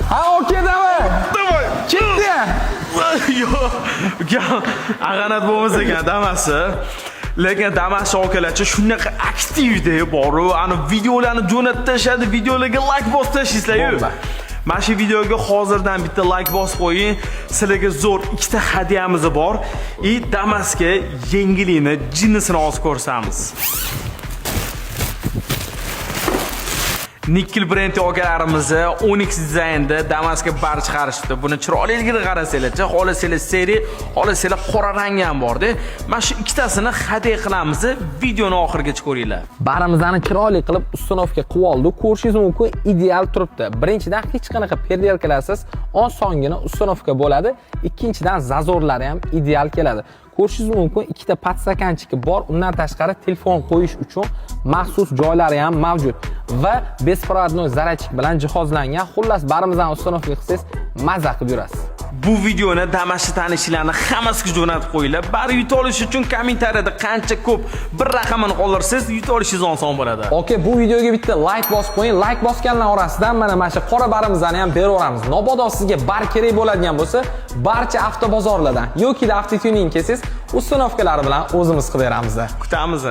Ha, okey, давай. Давай. Ketdi. Yo'q, ag'anat bo'lmas ekan damasi. Lekin Damas akalarcha shunaqa aktivda boru, ana videolarni jo'natib tashadi, videolarga like bosib tashlaysizlar-yu. Mana shu videoga hozirdan bitta like bosib qo'ying. Sizlarga zo'r ikkita hadyamiz bor. Damasga yengilini, jinnisini olib ko'rsamiz. Nikkel brendi okalarimizni Onyx dizaynda Damasga bar chiqarishdi. Buni chiroyliligini qarasanglar-chi, xohlasangiz seriya, xohlasangiz qora rangi ham bor-da. Mana shu ikkitasini hadya qilamiz. Videoni oxirigacha ko'ringlar. Barimizni chiroyli qilib ustunovka qilib oldik. Ko'rishingiz mumkin, ideal turibdi. Birinchidan hech qanaqa perdelkalarsiz osongina ustunovka bo'ladi. Ikkinchidan zazorlari ham ideal keladi. Ko'rishingiz mumkin, ikkita podstakanchiki bor. Undan tashqari telefon qo'yish uchun maxsus joylari ham mavjud va besprovодной zaryadchik bilan jihozlangan. Xullas, barimizdan ustunovka qilsangiz mazza qilib yurasiz. Bu videoni Damasni tanishlarni hammasiga jo'natib qo'yinglar. Bari yuta olish uchun kommentariyada qancha ko'p bir raqamini qoldirsangiz, yuta olishingiz oson bo'ladi. Okey, bu videoga bitta like bosib qo'ying. Like bosganlar orasidan mana shu qora barimizni ham beraveramiz. Mabodo sizga bar kerak bo'ladigan bo'lsa, barcha avtobozorlardan yoki avtotuning kelsangiz, ustunovkalar bilan o'zimiz qilib beramiz. Kutamiz.